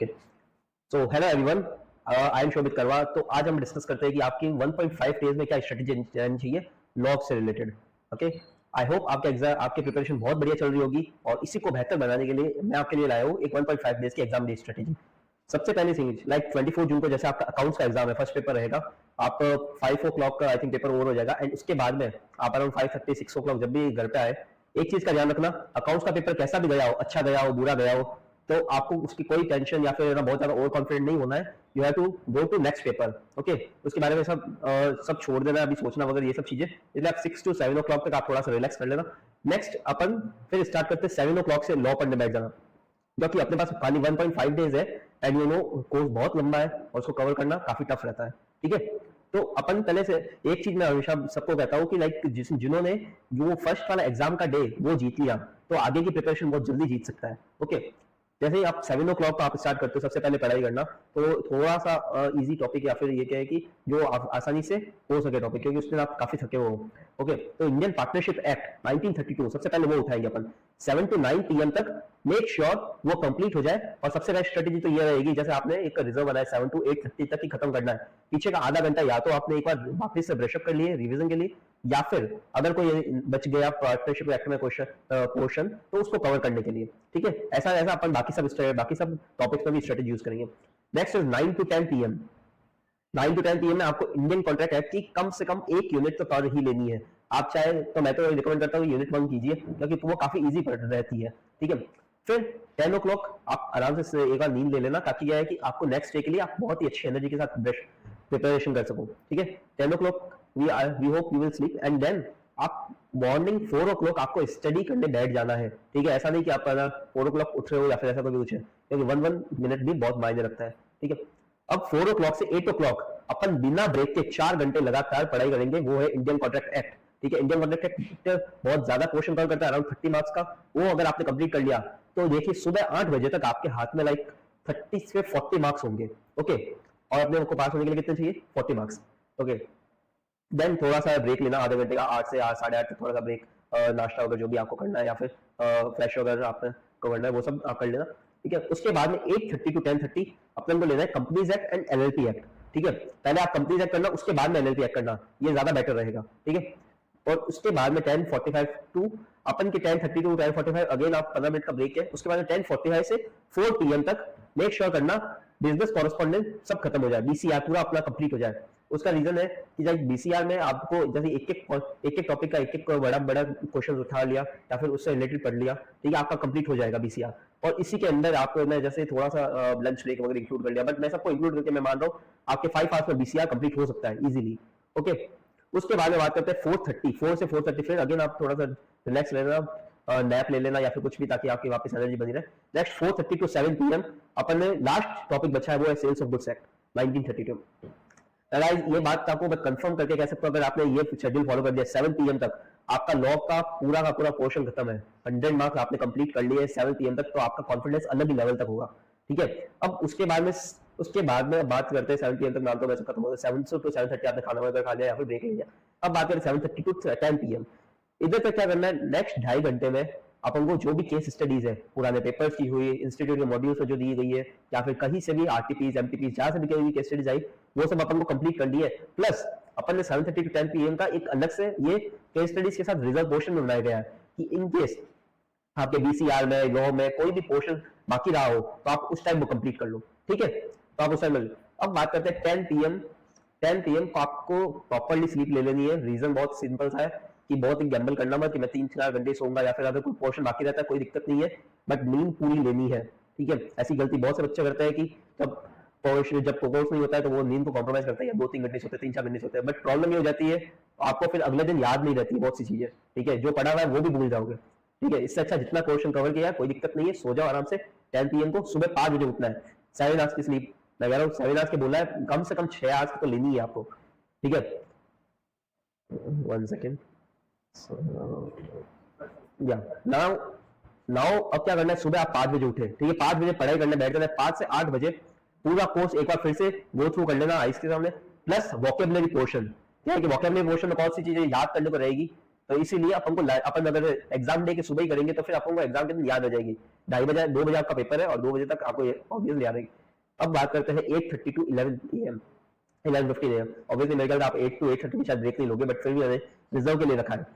Okay so hello everyone, I am Shobhit Karwa. तो आज हम डिस्कस करते हैं कि आपकी 1.5 डेज में क्या स्ट्रेटेजी रहनी चाहिए लॉग से रिलेटेड। ओके, आई होप आपके एग्जाम आपकी प्रिपरेशन बहुत बढ़िया चल रही होगी और इसी को बेहतर बनाने के लिए मैं आपके लिए लाया हूँ एक 1.5 डेज की एग्जाम डे स्ट्रेटेजी। सबसे पहले चीज लाइक 24 जून को जैसे आपका अकाउंट्स का एग्जाम है, फर्स्ट पेपर रहेगा, आप 5 o'clock का आई थिंक पेपर ओवर हो जाएगा एंड उसके बाद में आप अराउंड 5:30 6 o'clock जब भी घर पे आए, एक चीज का ध्यान रखना, अकाउंट्स का पेपर कैसा भी गया हो, अच्छा गया हो बुरा गया हो, तो आपको उसकी कोई टेंशन या फिर बहुत ज्यादा ओवर कॉन्फिडेंट नहीं होना है। You have to go to next paper. Okay, उसके बारे में सब छोड़ देना, अभी सोचना वगैरह ये सब चीजें, इसलिए आप 6 to 7 o'clock तक आप थोड़ा सा रिलैक्स कर लेना। नेक्स्ट अपन फिर स्टार्ट करते हैं 7 o'clock से लॉ पढ़ने बैठ जाना, क्योंकि अपने पास खाली 1.5 डेज है एंड यू नो कोर्स बहुत लंबा है और उसको कवर करना काफी टफ रहता है। ठीक है, तो अपन पहले से एक चीज मैं हमेशा सबको कहता हूँ कि लाइक जिन्होंने जो फर्स्ट वाला एग्जाम का डे वो जीत लिया तो आगे की प्रिपरेशन बहुत जल्दी जीत सकता है। ओके, जैसे ही आप 7 o'clock आप स्टार्ट करते हो सबसे पहले पढ़ाई करना, तो थोड़ा सा इजी टॉपिक या फिर ये क्या है कि जो आसानी से हो सके टॉपिक, क्योंकि उसमें आप काफी थके हो। ओके, तो इंडियन पार्टनरशिप एक्ट 1932 सबसे पहले वो उठाएंगे अपन 7 to 9 PM तक। मेक श्योर वो कंप्लीट हो जाए और सबसे बेस्ट स्ट्रेटेजी तो ये रहेगी, जैसे आपने एक रिजर्व बनाया 7 to 8:30 तक ही खत्म करना है, पीछे का आधा घंटा या तो आपने एक बार वापस से ब्रशअप कर लिए रिवीजन के लिए, या फिर अगर कोई बच गया पार्टनरशिप एक्ट में क्वेश्चन तो उसको कवर करने के लिए। ठीक है, ऐसा ऐसा अपन बाकी सब टॉपिक्स में भी स्ट्रेटेजी यूज करेंगे। Next is 9 to 10 PM। 9 to 10 PM में आपको इंडियन कॉन्ट्रैक्ट एक्ट की कम से कम एक यूनिट तो पढ़ ही लेनी है। आप चाहे तो मैं तो रिकमेंड करता हूँ यूनिट 1 कीजिए, क्योंकि वो काफी इजी रहती है। ठीक है, फिर 10 o'clock आप आराम से एक बार नींद ले लेना, ताकि यह है कि आपको नेक्स्ट डे के लिए आप बहुत ही अच्छी एनर्जी के साथ प्रिपरेशन कर सको। ठीक है, 10 o'clock we hope you will sleep and then आप मॉर्निंग 4 o'clock आपको स्टडी करने बैठ जाना है। ठीक है, ऐसा नहीं कि आप 4 o'clock उठ रहे हो या फिर ऐसा कोई कुछ है, क्योंकि 1 मिनट भी बहुत मायने रखता है। ठीक है, अब 4 o'clock से 8 o'clock अपन बिना ब्रेक के 4 घंटे लगातार पढ़ाई करेंगे, वो है इंडियन कॉन्ट्रैक्ट एक्ट। ठीक है, इंडियन कॉन्ट्रैक्ट एक्ट बहुत ज्यादा क्वेश्चन कवर करता है, अराउंड 30 मार्क्स का। वो अगर आपने कंप्लीट कर लिया तो देखिए सुबह 8 बजे तक आपके हाथ में लाइक 30 से 40 मार्क्स होंगे। ओके, और अपने को पास होने के लिए कितने चाहिए? 40 मार्क्स। ओके, देन थोड़ा सा ब्रेक लेना आधे घंटे का, 8 से 8:30 तक थोड़ा सा ब्रेक, नाश्ता वगैरह जो भी आपको करना है या फिर फ्रेश वगैरह आपको करना है वो सब आप कर लेना। ठीक है, उसके बाद में 8:30 to 10:30 अपन को लेना है companies act and LLP act. ठीक है, पहले आप कंपनीज एक्ट करना, उसके बाद में LLP एक्ट करना, ये ज्यादा बेटर रहेगा। ठीक है, और उसके बाद में 10:45 टू अपन के 10:30 to 10:45 अगेन आप 15 मिनट का ब्रेक है। उसके बाद में 10:45 से 4 PM तक मेक श्योर करना बिजनेस कॉरेस्पॉन्डेंट सब खत्म हो जाए, BCR पूरा अपना कंप्लीट हो जाए। उसका रीजन है कि जब BCR में आपको जैसे एक टॉपिक का एक बड़ा बड़ा क्वेश्चन उठा लिया या फिर उससे रिलेटेड पढ़ लिया, ठीक है, आपका कंप्लीट हो जाएगा BCR। और इसी के अंदर आपको मैं जैसे थोड़ा सा लंच ब्रेक वगैरह इंक्लूड कर लिया, बट मैं सबको इंक्लूड करके मैं मान रहा हूँ आपके 5 आवर्स में BCR कंप्लीट हो सकता है इजीली। ओके, उसके बाद में बात करते हैं 4 से 4:30 फिर अगेन आप थोड़ा सा रिलैक्स लेना, नैप ले लेना या फिर कुछ भी, ताकि आपकी वापस एनर्जी बनी रहे। नेक्स्ट 4:30 to 7 PM अपन ने लास्ट टॉपिक बचा है, वो है sales of goods act 1932। Guys ये बात आपको मैं कंफर्म करके कह सकता हूं, अगर आपने ये शेड्यूल फॉलो कर दिया 7 PM तक आपका लॉ का पूरा पोर्शन खत्म है, 100 मार्क्स आपने कंप्लीट कर लिए 7 PM तक, तो आपका कॉन्फिडेंस अलग ही लेवल तक होगा। ठीक है, अब उसके बाद में बात करते हैं 7 PM तक नाम तो वैसे खत्म हो गया, 7 to 7:30 आपने खाना वगैरह खा लिया या फिर ब्रेक ले लिया। अब बात करें 7:30 to 10 PM, इधर तक क्या करना है? नेक्स्ट 2.5 घंटे में अपन को जो भी केस स्टडीज है पुराने पेपर्स की हुई, इंस्टीट्यूट के मॉड्यूल्स में जो दी गई है, या फिर कहीं से भी RTPs MTPs जहां से भी कहीं केस स्टडीज आई, वो सब अपन को कंप्लीट कर ली है। प्लस अपन ने 7:30 to 10 PM का एक अलग से ये केस स्टडीज के साथ रिजर्व पोर्शन में बनाया गया है कि इन केस आपके BCR में लॉ में कोई भी पोर्शन बाकी रहा हो तो आप उस टाइम वो कंप्लीट कर लो। ठीक है, तो आप उस टाइम। अब बात करते हैं 10 PM को आपको प्रॉपरली स्लीप ले लेनी है। रीजन बहुत सिंपल सा है कि बहुत ही गैम्बल करना मत कि मैं 3-4 घंटे सोऊंगा, या फिर अगर कोई पोर्शन बाकी रहता है कोई दिक्कत नहीं है, बट नींद पूरी लेनी है। ठीक है, ऐसी गलती बहुत से बच्चे करते हैं कि जब कोर्स नहीं होता है तो वो नींद को कॉम्प्रोमाइज करते हैं, 2-3 घंटे सोते हैं, 3-4 घंटे सोते हैं, बट प्रॉब्लम ये हो जाती है आपको फिर अगले दिन याद नहीं रहती बहुत सी चीजें। ठीक है, जो पढ़ा हुआ है वो भी भूल जाओगे। ठीक है, इससे अच्छा जितना क्वेश्चन कवर किया कोई दिक्कत नहीं है, सो जाओ आराम से। 10 PM को सुबह 5 बजे उठना है, 7 आवर्स की स्लीप। मैं कह रहा हूँ 7 आवर्स के बोला है, कम से कम 6 आवर्स की तो लेनी है आपको। ठीक है, 1 सेकेंड या नाउ अब क्या करना है? सुबह आप 5 बजे उठे, ठीक है, 5 बजे पढ़ाई करने बैठ जाना है। 5 से 8 बजे पूरा कोर्स एक बार फिर से गो थ्रू कर लेना आइस के सामने, प्लस वोकेबुलरी पोर्शन। क्या है कि वोकेबुलरी पोर्शन में कौन सी चीजें याद करने को रहेगी? तो इसीलिए अपन अगर एग्जाम डे के सुबह ही करेंगे तो फिर अपन को एग्जाम के दिन याद आ जाएगी। 2 बजे आपका पेपर है और 2 बजे तक आपको ऑब्वियसली याद रहेगी। अब बात करते हैं 8:30 टू 11 AM 11:15 AM। ऑब्वियसली मेरे ख्याल आप 8 to 8:30 भी शायद ब्रेक नहीं लोगे, बट फिर भी मैंने रिजर्व के लिए रखा है।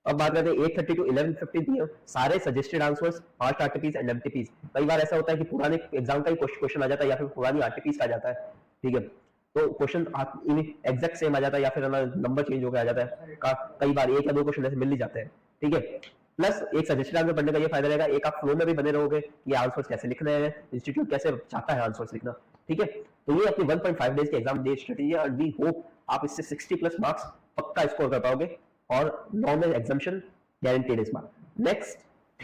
अब बात करते हैं 8:30 टू 11:15 PM, सारे suggested answers, past RTPs and MTPs. कई बार ऐसा होता है कि पुराने एग्जाम का ही क्वेश्चन आ जाता है या फिर पुरानी आरटीपीज का आ जाता है, ठीक है, तो क्वेश्चन एग्जैक्ट सेम आ जाता है या फिर नंबर चेंज होकर आ जाता है। कई बार एक या दो क्वेश्चन ऐसे मिल ही जाते हैं, ठीक है। प्लस एक सजेस्टेड आंसर पढ़ने का ये फायदा रहेगा, एक आप फ्लो में भी बने रहोगे, ये आंसर्स कैसे लिखने हैं, इंस्टीट्यूट कैसे चाहता है आंसर्स लिखना, ठीक है। तो ये अपनी 1.5 डेज के एग्जाम डे स्ट्रेटेजी है और वी होप आप इससे 60+ मार्क्स पक्का स्कोर कर पाओगे और नॉर्मल एग्जाम्शन गारंटेड इस बार। नेक्स्ट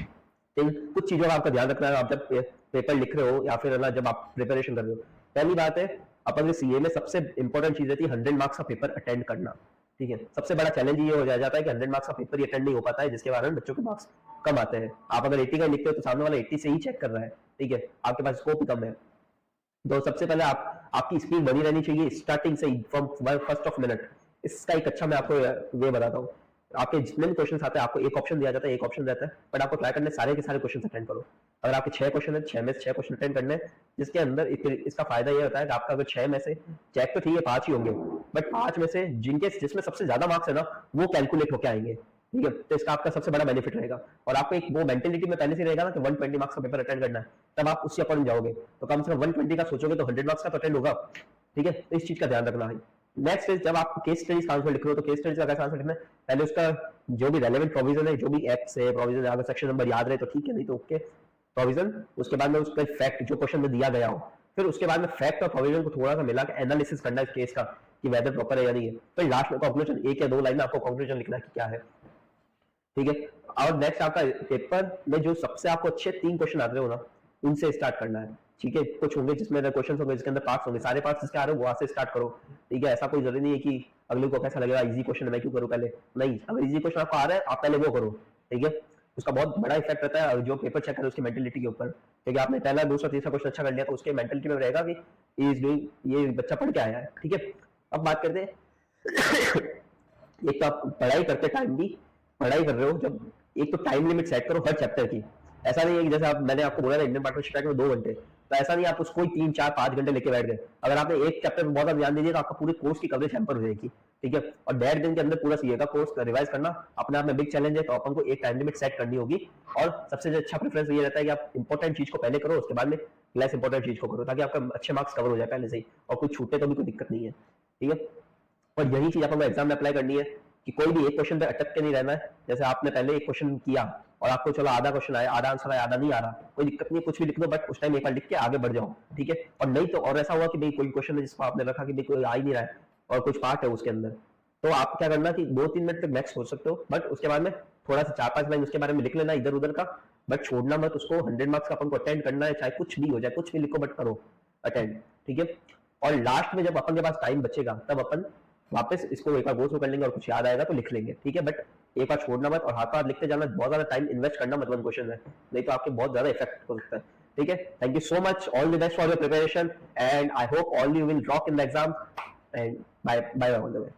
कुछ चीजों का आपका ध्यान रखना है आप जब पेपर लिख रहे हो या फिर ना जब आप प्रिपरेशन कर रहे हो। पहली बात है, अपन सीए में सबसे इंपॉर्टेंट चीज रहती है 100 मार्क्स का पेपर अटेंड करना, ठीक है। सबसे बड़ा चैलेंज ये हो जाता है कि 100 मार्क्स का पेपर ही अटेंड नहीं हो पाता है, जिसके कारण बच्चों के मार्क्स कम आते हैं। आप अगर 80 का लिखते हो तो सामने वाला 80 से ही चेक कर रहा है, ठीक है, आपके पास स्कोप ही कम है। तो सबसे पहले आपकी स्पीड बनी रहनी चाहिए स्टार्टिंग से ही, फ्रॉम फर्स्ट ऑफ मिनट। इसका एक अच्छा मैं आपको वे बताता हूँ। आपके जितने भी क्वेश्चन आते हैं आपको एक ऑप्शन दिया जाता है, एक ऑप्शन रहता है, बट आपको ट्राई करने सारे के सारे क्वेश्चन अटेंड करो। अगर आपके 6 क्वेश्चन है, 6 में से 6 क्वेश्चन अटेंड करने, जिसके अंदर इसका फायदा ये होता है कि आपका अगर 6 में से चेक तो ठीक है 5 ही होंगे, बट 5 में से जिसमें सबसे ज्यादा मार्क्स है ना वो कैलकुलेट होकर आएंगे, ठीक है। तो इसका आपका सबसे बड़ा बेनिफिट रहेगा और आपको एक वो मेंटेलिटी में पहले से रहेगा ना कि 120 मार्क्स का पेपर अटेंड करना है, तब आप उससे अकॉर्डिंग जाओगे। तो कम से कम 120 का सोचोगे तो 100 मार्क्स का तो अटेंड होगा, ठीक है। तो इस चीज का ध्यान रखना है। नेक्स्ट इज जब आप केस स्टडीज का आंसर लिख रहे हो तो केस स्टडीज का कैसा आंसर लिखना है, पहले उसका जो भी रेलेवेंट प्रोविजन है, जो भी एक्ट है प्रोविजन है, अगर सेक्शन नंबर याद रहे तो ठीक है, नहीं तो ओके प्रोविजन, उसके बाद में उसका फैक्ट जो क्वेश्चन में दिया गया हो, फिर उसके बाद में फैक्ट और प्रोविजन को थोड़ा सा मिला के एनालिसिस करना है इस केस का कि वेदर प्रॉपर है या नहीं है। फिर लास्ट में कंक्लूजन, एक या दो लाइन में आपको कंक्लूजन लिखना है कि क्या है, ठीक है। और नेक्स्ट आपका पेपर में जो सबसे आपको अच्छे 3 क्वेश्चन आते हो ना, उनसे स्टार्ट करना है, ठीक है। कुछ होंगे जिसमें क्वेश्चन होंगे जिसके अंदर पार्ट्स होंगे, सारे पार्ट्स जिसके आ रहे हो वहां से स्टार्ट करो, ठीक है। ऐसा कोई जरूरी नहीं है कि अगले को कैसा लगेगा, इजी क्वेश्चन है मैं क्यों करूं पहले, नहीं, अगर इजी क्वेश्चन आपको आ रहा है आप पहले वो करो, ठीक है। उसका बहुत बड़ा इफेक्ट रहता है जो पेपर चेक करे उसकी मेंटेलिटी के ऊपर, ठीक है। आपने पहला दूसरा तीसरा क्वेश्चन अच्छा कर लिया तो उसके मेंटेलिटी में रहेगा कि ये बच्चा पढ़ के आया है, ठीक है। अब बात करते हैं एक तो आप पढ़ाई करते टाइम भी पढ़ाई कर रहे हो, जब एक तो टाइम लिमिट सेट करो हर चैप्टर की। ऐसा नहीं है कि जैसे मैंने आपको बोला था इंडियन पार्टनरशिप में 2 घंटे, तो ऐसा नहीं आप उसको 3, 4, 5 घंटे लेके बैठ गए। अगर आपने एक चैप्टर में बहुत ज्यादा ध्यान दीजिए तो आपका पूरे कोर्स की कवरेज हैम्पर हो जाएगी, ठीक है। और 1.5 दिन के अंदर पूरा सीए का कोर्स रिवाइज करना अपने आप में बिग चैलेंज है, तो अपन को एक टाइम लिमिट सेट करनी होगी। और सबसे अच्छा प्रेफरेंस ये रहता है कि आप इंपॉर्टेंट चीज को पहले करो, उसके बाद में लेस इंपॉर्टेंट चीज को करो, ताकि आपका अच्छे मार्क्स कवर हो जाए पहले से ही और कुछ छूटे तो भी कोई दिक्कत नहीं है, ठीक है। और यही चीज अपन को एग्जाम में अप्लाई करनी है कि कोई भी एक क्वेश्चन पे अटक के नहीं रहना है। जैसे आपने पहले एक क्वेश्चन किया और आपको चलो आधा क्वेश्चन आया, आधा आंसर आया, आधा नहीं आ रहा, कोई दिक्कत नहीं, कुछ भी लिख दो, बट उस टाइम एक बार लिख के आगे बढ़ जाओ, ठीक है। और नहीं तो और ऐसा हुआ कि भाई कोई क्वेश्चन है जिसको आपने रखा कि भाई कोई आ ही नहीं रहा है और कुछ पार्ट है उसके अंदर, तो आप क्या करना कि 2-3 मिनट तक मैक्स सोच सकते हो, बट उसके बाद में थोड़ा सा 4-5 लाइन उसके बारे में लिख लेना इधर उधर का, बट छोड़ना मत उसको। 100 मार्क्स का अपन को अटेंड करना है, चाहे कुछ भी हो जाए, कुछ भी लिखो बट करो अटेंड, ठीक है। और लास्ट में जब अपन के पास टाइम बचेगा तब अपन वापस इसको एक बार गो थ्रू कर लेंगे और कुछ याद आएगा तो लिख लेंगे, ठीक है। बट एक बार छोड़ना मत और हाथ लिखते जाना, बहुत ज्यादा टाइम इन्वेस्ट करना मत वन क्वेश्चन में, नहीं तो आपके बहुत ज्यादा इफेक्ट हो सकता है, ठीक है। Thank you so much, all the best for your preparation and I hope all you will rock in the exam and bye bye all the way.